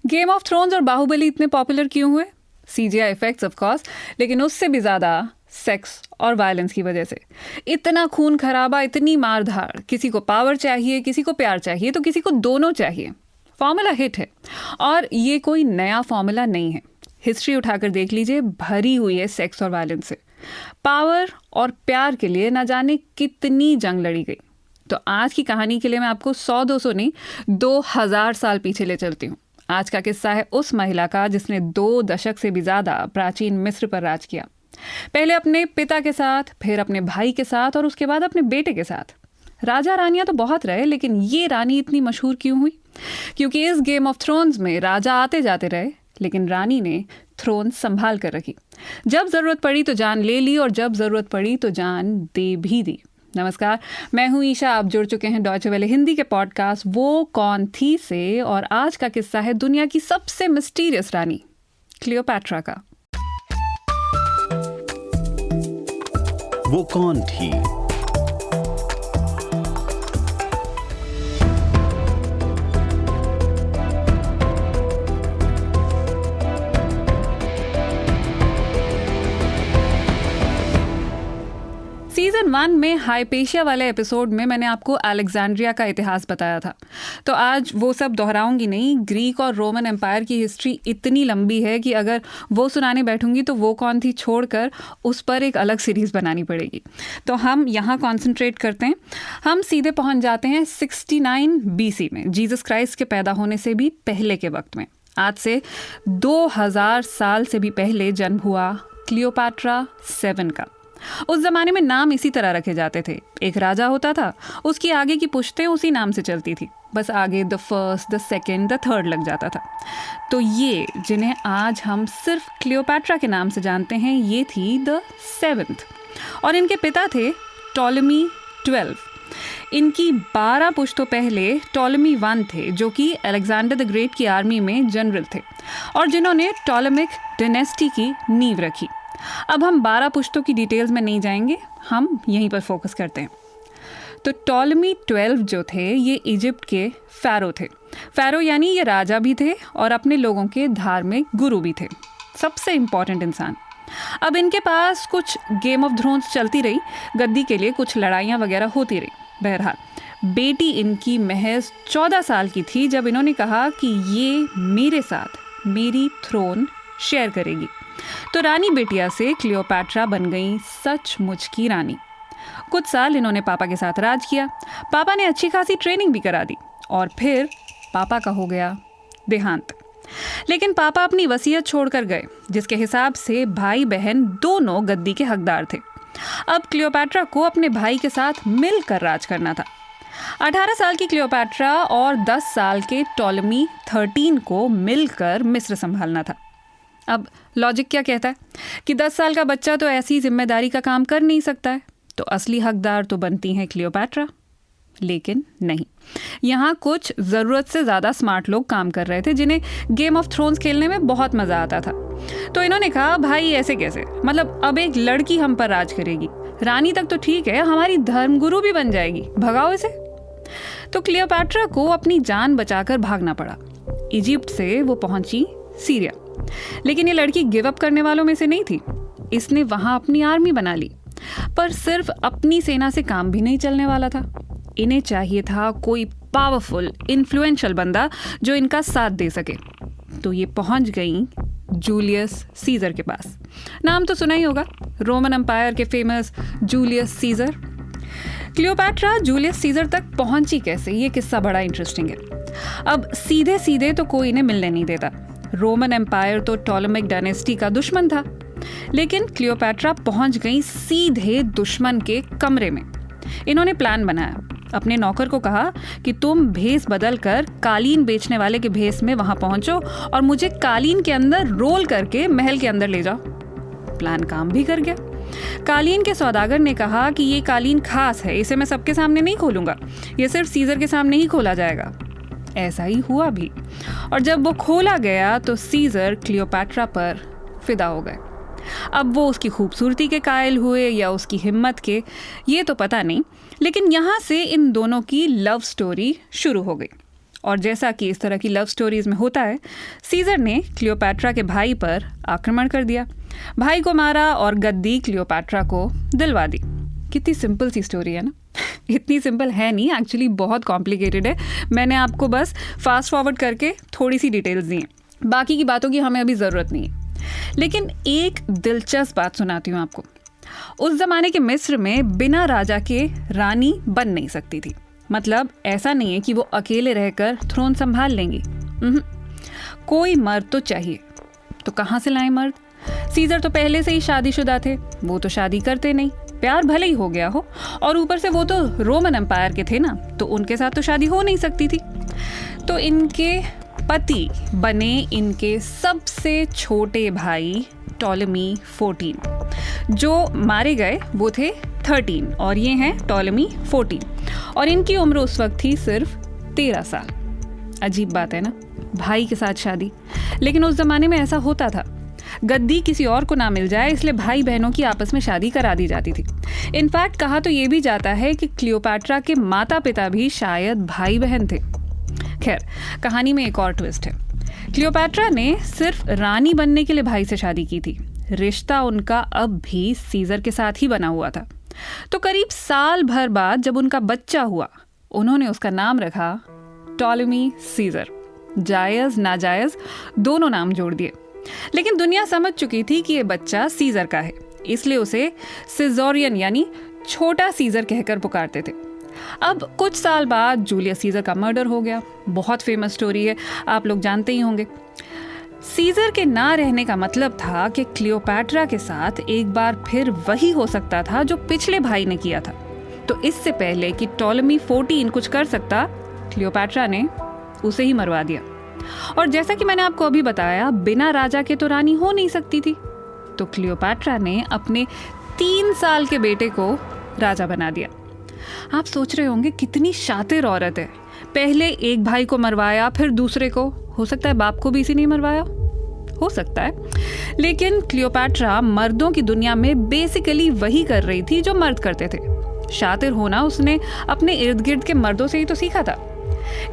Game of thrones और बाहुबली इतने popular क्यों हुए? CGI इफेक्ट्स ऑफ कोर्स, लेकिन उससे भी ज़्यादा सेक्स और वायलेंस की वजह से। इतना खून खराबा, इतनी मारधाड़, किसी को पावर चाहिए, किसी को प्यार चाहिए, तो किसी को दोनों चाहिए। फॉर्मूला हिट है और ये कोई नया फॉर्मूला नहीं है। हिस्ट्री उठाकर देख लीजिए, भरी हुई है सेक्स और वायलेंस से। पावर और प्यार के लिए ना जाने कितनी जंग लड़ी गई। तो आज की कहानी के लिए मैं आपको 100-200 नहीं 2000 साल पीछे ले चलती हूँ। आज का किस्सा है उस महिला का जिसने 2 दशक से भी ज़्यादा प्राचीन मिस्र पर राज किया। पहले अपने पिता के साथ, फिर अपने भाई के साथ और उसके बाद अपने बेटे के साथ। राजा रानियां तो बहुत रहे, लेकिन ये रानी इतनी मशहूर क्यों हुई? क्योंकि इस गेम ऑफ थ्रोन्स में राजा आते जाते रहे, लेकिन रानी ने थ्रोन संभाल कर रखी। जब ज़रूरत पड़ी तो जान ले ली और जब ज़रूरत पड़ी तो जान दे भी दी। नमस्कार, मैं हूं ईशा। आप जुड़ चुके हैं डॉयचे वेले हिंदी के पॉडकास्ट वो कौन थी से, और आज का किस्सा है दुनिया की सबसे मिस्टीरियस रानी क्लियोपैट्रा का। वो कौन थी? सीजन 1 में हाइपेशिया वाले एपिसोड में मैंने आपको अलेक्जेंड्रिया का इतिहास बताया था, तो आज वो सब दोहराऊंगी नहीं। ग्रीक और रोमन एम्पायर की हिस्ट्री इतनी लंबी है कि अगर वो सुनाने बैठूंगी तो वो कौन थी छोड़कर उस पर एक अलग सीरीज़ बनानी पड़ेगी। तो हम यहाँ कॉन्सेंट्रेट करते हैं। हम सीधे पहुँच जाते हैं 69 BC में, जीसस क्राइस्ट के पैदा होने से भी पहले के वक्त में। आज से 2000 साल से भी पहले जन्म हुआ क्लियोपैट्रा 7 का। उस जमाने में नाम इसी तरह रखे जाते थे। एक राजा होता था, उसकी आगे की पुश्तें उसी नाम से चलती थी, बस आगे the first, the second, the third लग जाता था। तो ये जिन्हें आज हम सिर्फ क्लियोपैट्रा के नाम से जानते हैं, ये थी द 7th, और इनके पिता थे टॉलेमी 12। इनकी 12 पुश्तों पहले टॉलेमी 1 थे, जो कि अलेक्जेंडर द ग्रेट की आर्मी में जनरल थे और जिन्होंने टॉलेमिक डायनेस्टी की नींव रखी। अब हम 12 पुश्तों की डिटेल्स में नहीं जाएंगे, हम यहीं पर फोकस करते हैं। तो टॉलेमी 12 जो थे, ये इजिप्ट के फ़ारो थे। फ़ारो यानी ये राजा भी थे और अपने लोगों के धार्मिक गुरु भी थे, सबसे इम्पॉर्टेंट इंसान। अब इनके पास कुछ गेम ऑफ थ्रोन्स चलती रही, गद्दी के लिए कुछ लड़ाइयाँ वगैरह होती रही। बहरहाल बेटी इनकी महज 14 साल की थी जब इन्होंने कहा कि ये मेरे साथ मेरी थ्रोन शेयर करेगी। तो रानी बेटिया से क्लियोपैट्रा बन गई सचमुच की रानी। कुछ साल इन्होंने पापा के साथ राज किया। पापा ने अच्छी खासी ट्रेनिंग भी करा दी और फिर पापा का हो गया देहांत। लेकिन पापा अपनी वसीयत छोड़कर गए, जिसके हिसाब से भाई बहन दोनों गद्दी के हकदार थे। अब क्लियोपैट्रा को अपने भाई के साथ मिलकर राज करना था। 18 साल की क्लियोपैट्रा और 10 साल के टॉलेमी 13 को मिलकर मिस्र संभालना था। अब लॉजिक क्या कहता है कि 10 साल का बच्चा तो ऐसी जिम्मेदारी का काम कर नहीं सकता है, तो असली हकदार तो बनती हैं क्लियोपैट्रा। लेकिन नहीं, यहाँ कुछ ज़रूरत से ज़्यादा स्मार्ट लोग काम कर रहे थे, जिन्हें गेम ऑफ थ्रोन्स खेलने में बहुत मज़ा आता था। तो इन्होंने कहा, भाई ऐसे कैसे, मतलब अब एक लड़की हम पर राज करेगी, रानी तक तो ठीक है, हमारी धर्मगुरु भी बन जाएगी, भगाओ इसे। तो क्लियोपैट्रा को अपनी जान बचाकर भागना पड़ा। इजिप्ट से वो पहुंची सीरिया, लेकिन ये लड़की गिव अप करने वालों में से नहीं थी। इसने वहां अपनी आर्मी बना ली, पर सिर्फ अपनी सेना से काम भी नहीं चलने वाला था। इन्हें चाहिए था कोई पावरफुल, इन्फ्लुएंशियल बंदा जो इनका साथ दे सके। तो ये पहुंच गई जूलियस सीजर के पास। नाम तो सुना ही होगा, रोमन एम्पायर के famous Julius Caesar. Cleopatra Julius Caesar तक पहुंची कैसे, ये किस्सा बड़ा इंटरेस्टिंग है। अब सीधे सीधे तो कोई इन्हें मिलने नहीं देता। रोमन एम्पायर तो टॉलेमिक डायनेस्टी का दुश्मन था, लेकिन क्लियोपैट्रा पहुंच गई सीधे दुश्मन के कमरे में। इन्होंने प्लान बनाया। अपने नौकर को कहा कि तुम भेस बदल कर कालीन बेचने वाले के भेस में वहां पहुंचो और मुझे कालीन के अंदर रोल करके महल के अंदर ले जाओ। प्लान काम भी कर गया। कालीन के सौदागर ने कहा कि ये कालीन खास है, इसे मैं सबके सामने नहीं खोलूंगा, ये सिर्फ सीजर के सामने ही खोला जाएगा। ऐसा ही हुआ भी, और जब वो खोला गया तो सीजर क्लियोपैट्रा पर फिदा हो गए। अब वो उसकी खूबसूरती के कायल हुए या उसकी हिम्मत के, ये तो पता नहीं, लेकिन यहाँ से इन दोनों की लव स्टोरी शुरू हो गई। और जैसा कि इस तरह की लव स्टोरीज में होता है, सीजर ने क्लियोपैट्रा के भाई पर आक्रमण कर दिया, भाई को मारा और गद्दी क्लियोपैट्रा को दिलवा दी। कितनी सिंपल सी स्टोरी है ना। इतनी सिंपल है नहीं, एक्चुअली बहुत कॉम्प्लिकेटेड है। मैंने आपको बस फास्ट फॉरवर्ड करके थोड़ी सी डिटेल्स दी हैं, बाकी की बातों की हमें अभी ज़रूरत नहीं है। लेकिन एक दिलचस्प बात सुनाती हूँ आपको। उस ज़माने के मिस्र में बिना राजा के रानी बन नहीं सकती थी। मतलब ऐसा नहीं है कि वो अकेले रहकर थ्रोन संभाल लेंगी, कोई मर्द तो चाहिए। तो कहाँ से लाएं मर्द? सीजर तो पहले से ही शादीशुदा थे, वो तो शादी करते नहीं, प्यार भले ही हो गया हो, और ऊपर से वो तो रोमन एम्पायर के थे ना, तो उनके साथ तो शादी हो नहीं सकती थी। तो इनके पति बने इनके सबसे छोटे भाई टॉलेमी 14, जो मारे गए वो थे 13, और ये हैं टॉलेमी 14, और इनकी उम्र उस वक्त थी सिर्फ 13 साल। अजीब बात है ना, भाई के साथ शादी। लेकिन उस जमाने में ऐसा होता था, गद्दी किसी और को ना मिल जाए इसलिए भाई बहनों की आपस में शादी करा दी जाती थी। इनफैक्ट कहा तो ये भी जाता है कि क्लियोपैट्रा के माता पिता भी शायद भाई बहन थे। खैर, कहानी में एक और ट्विस्ट है। क्लियोपैट्रा ने सिर्फ रानी बनने के लिए भाई से शादी की थी, रिश्ता उनका अब भी सीजर के साथ ही बना हुआ था। तो करीब साल भर बाद जब उनका बच्चा हुआ, उन्होंने उसका नाम रखा टॉलेमी सीजर। जायज़ नाजायज़ दोनों नाम जोड़ दिए। लेकिन दुनिया समझ चुकी थी कि ये बच्चा सीजर का है, इसलिए उसे सिजोरियन यानी छोटा सीजर कहकर पुकारते थे। अब कुछ साल बाद जूलियस सीजर का मर्डर हो गया। बहुत फेमस स्टोरी है, आप लोग जानते ही होंगे। सीजर के ना रहने का मतलब था कि क्लियोपैट्रा के साथ एक बार फिर वही हो सकता था जो पिछले भाई ने किया था। तो इससे पहले कि टॉलेमी 14 कुछ कर सकता, क्लियोपैट्रा ने उसे ही मरवा दिया। और जैसा कि मैंने आपको अभी बताया, बिना राजा के तो रानी हो नहीं सकती थी। तो क्लियोपैट्रा ने अपने 3 साल के बेटे को राजा बना दिया। आप सोच रहे होंगे कितनी शातिर औरत है, पहले एक भाई को मरवाया फिर दूसरे को। हो सकता है बाप को भी इसी ने मरवाया, हो सकता है। लेकिन क्लियोपैट्रा मर्दों की दुनिया में बेसिकली वही कर रही थी जो मर्द करते थे। शातिर होना उसने अपने इर्द गिर्द के मर्दों से ही तो सीखा था।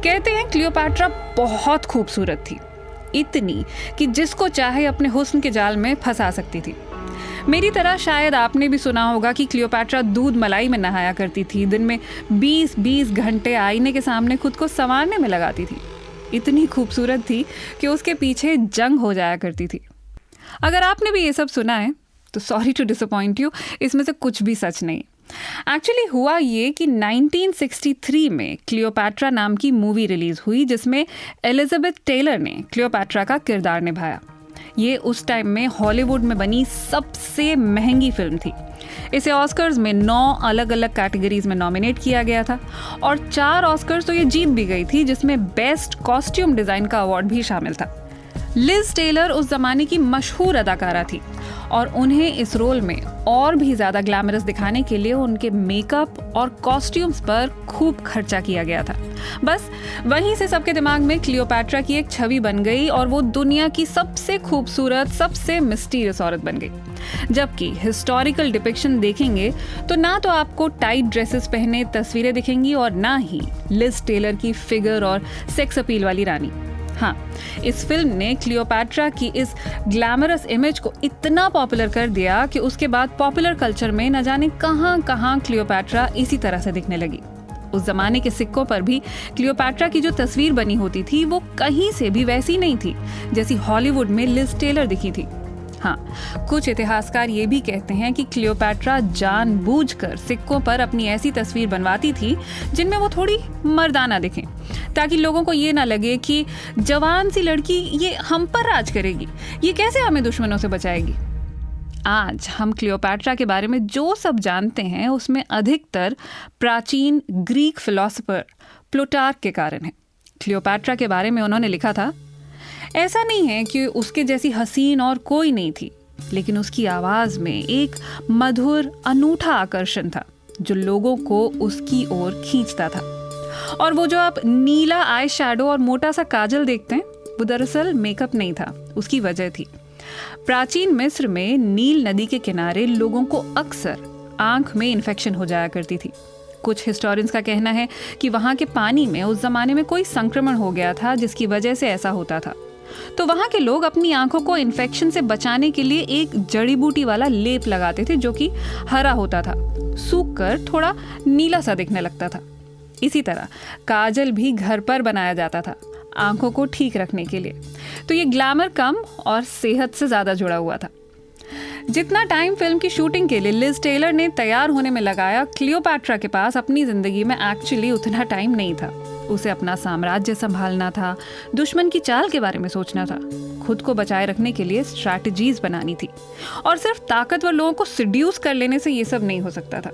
कहते हैं क्लियोपैट्रा बहुत खूबसूरत थी, इतनी कि जिसको चाहे अपने हुस्न के जाल में फंसा सकती थी। मेरी तरह शायद आपने भी सुना होगा कि क्लियोपैट्रा दूध मलाई में नहाया करती थी, दिन में 20-20 घंटे आईने के सामने खुद को संवारने में लगाती थी। इतनी खूबसूरत थी कि उसके पीछे जंग हो जाया करती थी। अगर आपने भी ये सब सुना है तो सॉरी टू डिसअपॉइंट यू, इसमें से कुछ भी सच नहीं। एक्चुअली हुआ ये कि 1963 में क्लियोपैट्रा नाम की मूवी रिलीज हुई, जिसमें एलिजाबेथ टेलर ने क्लियोपैट्रा का किरदार निभाया। ये उस टाइम में हॉलीवुड में बनी सबसे महंगी फिल्म थी। इसे ऑस्कर्स में 9 अलग अलग कैटेगरीज में नॉमिनेट किया गया था, और 4 ऑस्कर्स तो ये जीत भी गई थी, जिसमें बेस्ट कॉस्ट्यूम डिज़ाइन का अवार्ड भी शामिल था। लिज टेलर उस जमाने की मशहूर अदाकारा थी, और उन्हें इस रोल में और भी ज़्यादा ग्लैमरस दिखाने के लिए उनके मेकअप और कॉस्ट्यूम्स पर खूब खर्चा किया गया था। बस वहीं से सबके दिमाग में क्लियोपैट्रा की एक छवि बन गई, और वो दुनिया की सबसे खूबसूरत, सबसे मिस्टीरियस औरत बन गई। जबकि हिस्टोरिकल डिपिक्शन देखेंगे तो ना तो आपको टाइट ड्रेसेस पहने तस्वीरें दिखेंगी, और ना ही लिज टेलर की फिगर और सेक्स अपील वाली रानी। हाँ, इस फिल्म ने क्लियोपैट्रा की इस ग्लैमरस इमेज को इतना पॉपुलर कर दिया कि उसके बाद पॉपुलर कल्चर में न जाने कहाँ कहाँ क्लियोपैट्रा इसी तरह से दिखने लगी। उस जमाने के सिक्कों पर भी क्लियोपैट्रा की जो तस्वीर बनी होती थी वो कहीं से भी वैसी नहीं थी जैसी हॉलीवुड में लिज टेलर दिखी थी। हाँ, कुछ इतिहासकार ये भी कहते हैं कि क्लियोपैट्रा जानबूझकर सिक्कों पर अपनी ऐसी तस्वीर बनवाती थी जिनमें वो थोड़ी मर्दाना दिखें, ताकि लोगों को ये ना लगे कि जवान सी लड़की ये हम पर राज करेगी, ये कैसे हमें दुश्मनों से बचाएगी। आज हम क्लियोपैट्रा के बारे में जो सब जानते हैं उसमें अधिकतर प्राचीन ग्रीक फिलोसोफर प्लूटार्क के कारण है। क्लियोपैट्रा के बारे में उन्होंने लिखा था, ऐसा नहीं है कि उसके जैसी हसीन और कोई नहीं थी, लेकिन उसकी आवाज में एक मधुर अनूठा आकर्षण था जो लोगों को उसकी ओर खींचता था। और वो जो आप नीला आई शैडो और मोटा सा काजल देखते हैं, वो दरअसल मेकअप नहीं था, उसकी वजह थी। प्राचीन मिस्र में नील नदी के किनारे लोगों को अक्सर आंख में इन्फेक्शन हो जाया करती थी। कुछ हिस्टोरियंस का कहना है कि वहाँ के पानी में उस ज़माने में कोई संक्रमण हो गया था जिसकी वजह से ऐसा होता था। तो वहाँ के लोग अपनी आंखों को इन्फेक्शन से बचाने के लिए एक जड़ी बूटी वाला लेप लगाते थे जो कि हरा होता था, सूख कर थोड़ा नीला सा दिखने लगता था। इसी तरह काजल भी घर पर बनाया जाता था आंखों को ठीक रखने के लिए। तो ये ग्लैमर कम और सेहत से ज़्यादा जुड़ा हुआ था। जितना टाइम फिल्म की शूटिंग के लिए लिज टेलर ने तैयार होने में लगाया, क्लियोपैट्रा के पास अपनी ज़िंदगी में एक्चुअली उतना टाइम नहीं था। उसे अपना साम्राज्य संभालना था, दुश्मन की चाल के बारे में सोचना था, खुद को बचाए रखने के लिए स्ट्रैटेजीज बनानी थी। और सिर्फ ताकतवर लोगों को सिड्यूस कर लेने से ये सब नहीं हो सकता था।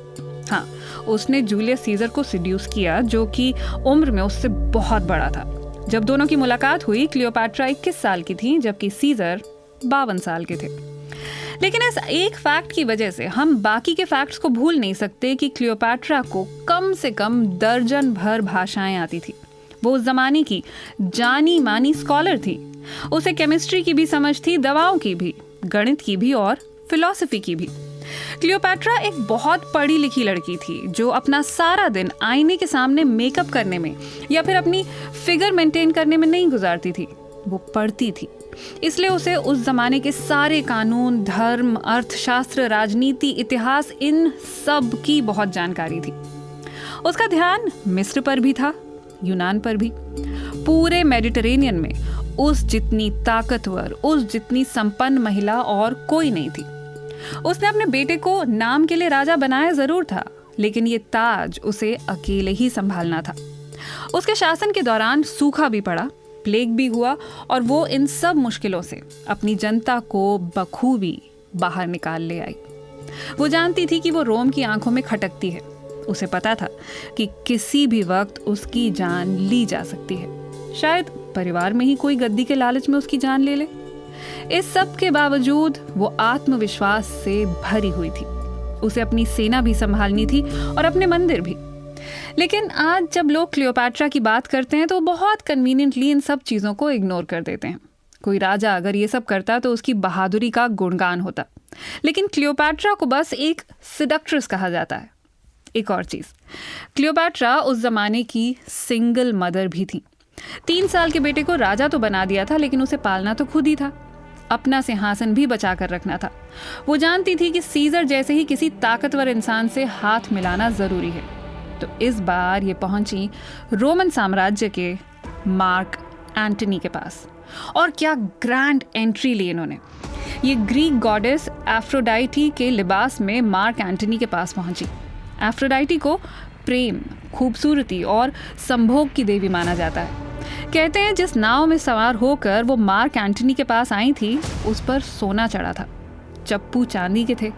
हाँ, उसने जूलियस सीजर को सिड्यूस किया जो कि उम्र में उससे बहुत बड़ा था। जब दोनों की मुलाकात हुई, क्लियोपैट्रा 21 साल की थी जबकि सीजर 52 साल के थे। लेकिन इस एक फैक्ट की वजह से हम बाकी के फैक्ट्स को भूल नहीं सकते कि क्लियोपैट्रा को कम से कम दर्जन भर भाषाएं आती थी। वो उस जमाने की जानी मानी स्कॉलर थी। उसे केमिस्ट्री की भी समझ थी, दवाओं की भी, गणित की भी और फिलॉसफी की भी। क्लियोपैट्रा एक बहुत पढ़ी लिखी लड़की थी जो अपना सारा दिन आईने के सामने मेकअप करने में या फिर अपनी फिगर मेंटेन करने में नहीं गुजारती थी, वो पढ़ती थी। इसलिए उसे उस जमाने के सारे कानून, धर्म, अर्थशास्त्र, राजनीति, इतिहास, इन सब की बहुत जानकारी थी। उसका ध्यान मिस्र पर भी था, यूनान पर भी। पूरे मेडिटेरेनियन में उस जितनी ताकतवर, उस जितनी संपन्न महिला और कोई नहीं थी। उसने अपने बेटे को नाम के लिए राजा बनाया जरूर था, लेकिन ये ताज उसे अकेले ही संभालना था। उसके शासन के दौरान सूखा भी पड़ा, प्लेग भी हुआ और वो इन सब मुश्किलों से अपनी जनता को बखूबी बाहर निकाल ले आई। वो जानती थी कि वो रोम की आंखों में खटकती है। उसे पता था कि किसी भी वक्त उसकी जान ली जा सकती है। शायद परिवार में ही कोई गद्दी के लालच में उसकी जान ले ले। इस सब के बावजूद वो आत्मविश्वास से भरी हुई थी। उसे अपनी सेना भी संभालनी थी और अपने मंदिर भी। लेकिन आज जब लोग क्लियोपैट्रा की बात करते हैं तो बहुत कन्वीनियंटली इन सब चीज़ों को इग्नोर कर देते हैं। कोई राजा अगर ये सब करता तो उसकी बहादुरी का गुणगान होता, लेकिन क्लियोपैट्रा को बस एक सिडक्ट्रेस कहा जाता है। एक और चीज़, क्लियोपैट्रा उस जमाने की सिंगल मदर भी थी। 3 साल के बेटे को राजा तो बना दिया था, लेकिन उसे पालना तो खुद ही था। अपना सिंहासन भी बचा कर रखना था। वो जानती थी कि सीजर जैसे ही किसी ताकतवर इंसान से हाथ मिलाना ज़रूरी है। तो इस बार ये पहुंची रोमन साम्राज्य के मार्क एंटनी के पास। और क्या ग्रैंड एंट्री ली इन्होंने। ये ग्रीक गॉडेस एफ्रोडाइटी के लिबास में मार्क एंटनी के पास पहुंची। एफ्रोडाइटी को प्रेम, खूबसूरती और संभोग की देवी माना जाता है। कहते हैं जिस नाव में सवार होकर वो मार्क एंटनी के पास आई थी, उस पर सोना चढ़ा था, चप्पू चांदी के थे।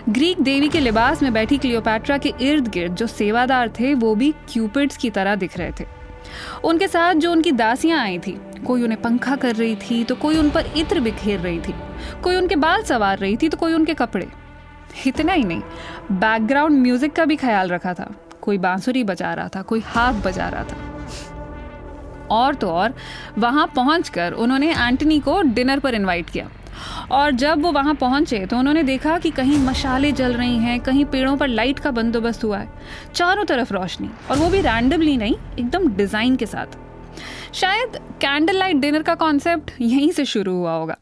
ग्रीक देवी के लिबास में बैठी क्लियोपैट्रा के इर्द गिर्द जो सेवादार थे वो भी क्यूपिड्स की तरह दिख रहे थे। उनके साथ जो उनकी दासियां आई थी, कोई उन्हें पंखा कर रही थी तो कोई उन पर इत्र बिखेर रही थी, कोई उनके बाल संवार रही थी तो कोई उनके कपड़े। इतना ही नहीं, बैकग्राउंड म्यूजिक का भी ख्याल रखा था। कोई बांसुरी बजा रहा था, कोई हाथ बजा रहा था। और तो और वहाँ पहुँचकर उन्होंने एंटनी को डिनर पर इनवाइट किया। और जब वो वहाँ पहुँचे तो उन्होंने देखा कि कहीं मशालें जल रही हैं, कहीं पेड़ों पर लाइट का बंदोबस्त हुआ है, चारों तरफ रोशनी, और वो भी रैंडमली नहीं, एकदम डिज़ाइन के साथ। शायद कैंडल लाइट डिनर का कॉन्सेप्ट यहीं से शुरू हुआ होगा।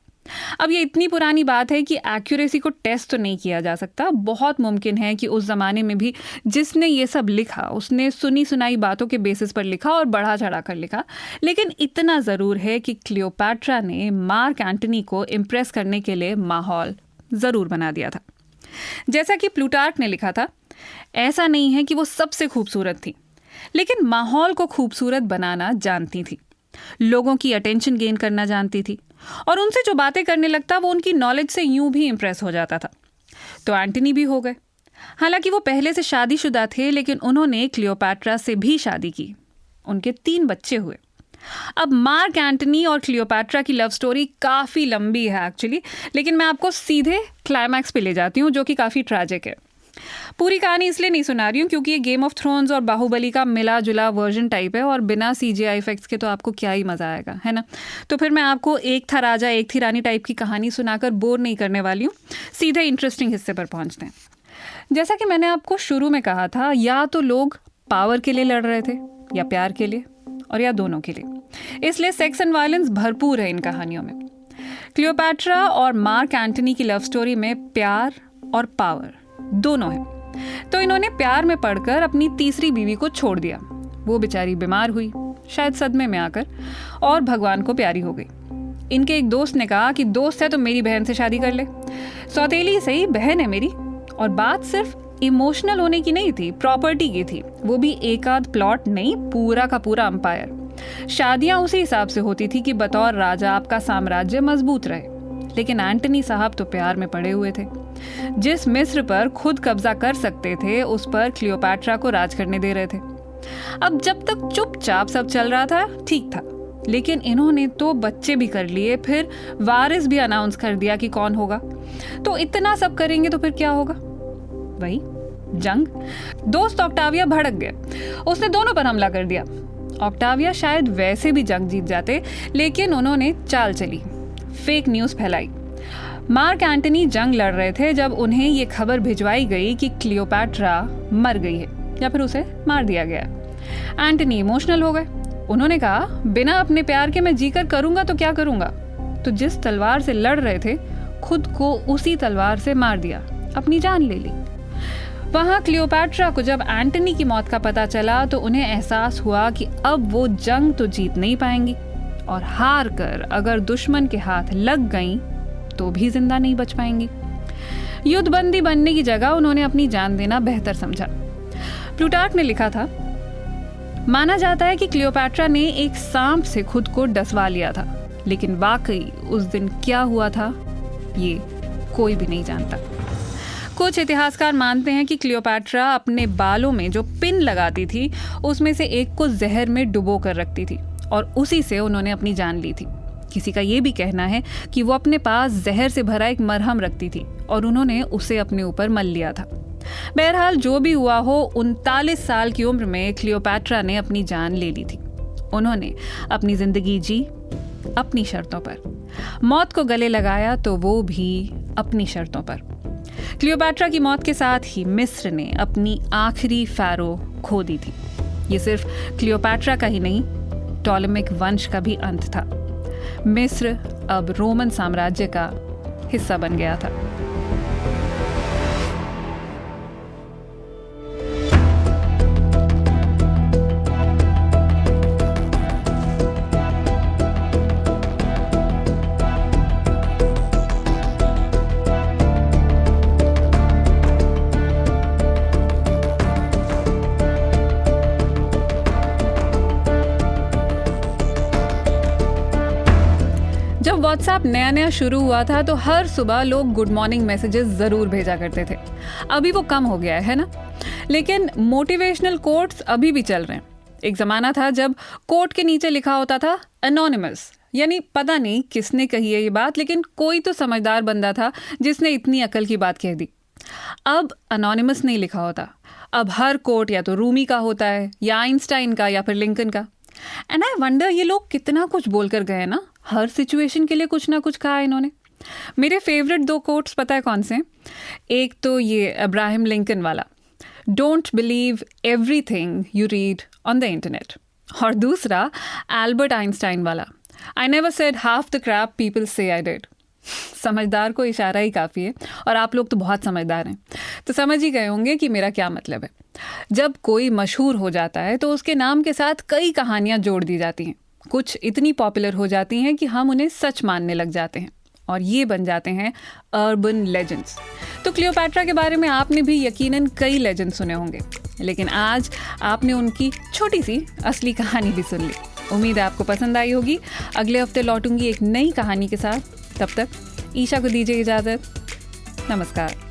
अब ये इतनी पुरानी बात है कि एक्यूरेसी को टेस्ट तो नहीं किया जा सकता। बहुत मुमकिन है कि उस ज़माने में भी जिसने ये सब लिखा उसने सुनी सुनाई बातों के बेसिस पर लिखा और बढ़ा चढ़ा कर लिखा। लेकिन इतना ज़रूर है कि क्लियोपैट्रा ने मार्क एंटनी को इम्प्रेस करने के लिए माहौल ज़रूर बना दिया था। जैसा कि प्लूटार्क ने लिखा था, ऐसा नहीं है कि वो सबसे खूबसूरत थी, लेकिन माहौल को खूबसूरत बनाना जानती थी, लोगों की अटेंशन गेन करना जानती थी, और उनसे जो बातें करने लगता वो उनकी नॉलेज से यूं भी इम्प्रेस हो जाता था। तो एंटनी भी हो गए। हालांकि वो पहले से शादीशुदा थे, लेकिन उन्होंने क्लियोपैट्रा से भी शादी की। उनके 3 बच्चे हुए। अब मार्क एंटनी और क्लियोपैट्रा की लव स्टोरी काफ़ी लंबी है एक्चुअली, लेकिन मैं आपको सीधे क्लाइमैक्स पे ले जाती हूँ जो कि काफ़ी ट्रैजिक है। पूरी कहानी इसलिए नहीं सुना रही हूँ क्योंकि ये गेम ऑफ थ्रोन्स और बाहुबली का मिला जुला वर्जन टाइप है, और बिना CGI इफेक्ट्स के तो आपको क्या ही मज़ा आएगा, है ना। तो फिर मैं आपको एक था राजा एक थी रानी टाइप की कहानी सुनाकर बोर नहीं करने वाली हूँ। सीधे इंटरेस्टिंग हिस्से पर पहुँचते हैं। जैसा कि मैंने आपको शुरू में कहा था, या तो लोग पावर के लिए लड़ रहे थे या प्यार के लिए, और या दोनों के लिए। इसलिए सेक्स एंड वायलेंस भरपूर है इन कहानियों में। क्लियोपैट्रा और मार्क एंटनी की लव स्टोरी में प्यार और पावर दोनों है। तो इन्होंने प्यार में पड़कर अपनी तीसरी बीवी को छोड़ दिया। वो बेचारी बीमार हुई, शायद सदमे में आकर, और भगवान को प्यारी हो गई। इनके एक दोस्त ने कहा कि दोस्त है तो मेरी बहन से शादी कर ले, सौतेली सही बहन है मेरी। और बात सिर्फ इमोशनल होने की नहीं थी, प्रॉपर्टी की थी, वो भी एक आध प्लॉट नहीं, पूरा का पूरा अंपायर। शादियां उसी हिसाब से होती थी कि बतौर राजा आपका साम्राज्य मजबूत रहे। लेकिन एंटनी साहब तो प्यार में पड़े हुए थे। जिस मिस्र पर खुद कब्जा कर सकते थे, उस पर क्लियोपैट्रा को राज करने दे रहे थे। अब जब तक चुपचाप सब चल रहा था ठीक था, लेकिन इन्होंने तो बच्चे भी कर लिए, फिर वारिस भी अनाउंस कर दिया कि कौन होगा। तो इतना सब करेंगे तो फिर क्या होगा? वही जंग। दोस्त ऑक्टाविया भड़क गया, उसने दोनों पर हमला कर दिया। ऑक्टाविया शायद वैसे भी जंग जीत जाते, लेकिन उन्होंने चाल चली, फेक न्यूज़ फैलाई। मार्क एंटनी जंग लड़ रहे थे जब उन्हें ये खबर भिजवाई गई कि क्लियोपैट्रा मर गई है या फिर उसे मार दिया गया। एंटनी इमोशनल हो गए। उन्होंने कहा, बिना अपने प्यार के मैं जीकर करूंगा तो क्या करूंगा? तो जिस तलवार से लड़ रहे थे, खुद को उसी तलवार से मार दिया, अपनी जान ले ली। वहां क्लियोपैट्रा को जब एंटनी की मौत का पता चला तो उन्हें एहसास हुआ कि अब वो जंग तो जीत नहीं पाएंगी, और हार कर अगर दुश्मन के हाथ लग गईं तो भी जिंदा नहीं बच पाएंगी। युद्धबंदी बनने की जगह उन्होंने अपनी जान देना बेहतर समझा। प्लूटार्क ने लिखा था, माना जाता है कि क्लियोपैट्रा ने एक सांप से खुद को डसवा लिया था, लेकिन वाकई उस दिन क्या हुआ था ये कोई भी नहीं जानता। कुछ इतिहासकार मानते हैं कि क्लियोपैट्रा अपने बालों में जो पिन लगाती थी, उसमें से एक को जहर में डुबो कर रखती थी और उसी से उन्होंने अपनी जान ली थी। किसी का ये भी कहना है कि वो अपने पास जहर से भरा एक मरहम रखती थी और उन्होंने उसे अपने ऊपर मल लिया था। बहरहाल जो भी हुआ हो, 39 साल की उम्र में क्लियोपैट्रा ने अपनी जान ले ली थी। उन्होंने अपनी जिंदगी जी अपनी शर्तों पर, मौत को गले लगाया तो वो भी अपनी शर्तों पर। क्लियोपैट्रा की मौत के साथ ही मिस्र ने अपनी आखिरी फैरो खो दी थी। ये सिर्फ क्लियोपैट्रा का ही नहीं, टॉलेमिक वंश का भी अंत था। मिस्र अब रोमन साम्राज्य का हिस्सा बन गया था। जब व्हाट्सएप नया नया शुरू हुआ था तो हर सुबह लोग गुड मॉर्निंग मैसेजेस ज़रूर भेजा करते थे। अभी वो कम हो गया है ना, लेकिन मोटिवेशनल कोट्स अभी भी चल रहे हैं। एक ज़माना था जब कोट के नीचे लिखा होता था एनोनिमस, यानी पता नहीं किसने कही है ये बात, लेकिन कोई तो समझदार बंदा था जिसने इतनी अकल की बात कह दी। अब एनोनिमस नहीं लिखा होता, अब हर कोट या तो रूमी का होता है या आइंस्टाइन का या फिर लिंकन का। एंड आई वंडर ये लोग कितना कुछ बोल कर गए ना, हर सिचुएशन के लिए कुछ ना कुछ कहा है इन्होंने। मेरे फेवरेट 2 कोट्स पता है कौन से? एक तो ये अब्राहम लिंकन वाला, don't believe everything you read on the internet, और दूसरा एल्बर्ट आइंस्टाइन वाला, I never said half the crap people say I did. समझदार को इशारा ही काफ़ी है, और आप लोग तो बहुत समझदार हैं, तो समझ ही गए होंगे कि मेरा क्या मतलब है। जब कोई मशहूर हो जाता है तो उसके नाम के साथ कई कहानियाँ जोड़ दी जाती हैं। कुछ इतनी पॉपुलर हो जाती हैं कि हम उन्हें सच मानने लग जाते हैं, और ये बन जाते हैं अर्बन लेजेंड्स। तो क्लियोपैट्रा के बारे में आपने भी यकीनन कई लेजेंड सुने होंगे, लेकिन आज आपने उनकी छोटी सी असली कहानी भी सुन ली। उम्मीद है आपको पसंद आई होगी। अगले हफ्ते लौटूंगी एक नई कहानी के साथ। तब तक ईशा को दीजिए इजाज़त। नमस्कार।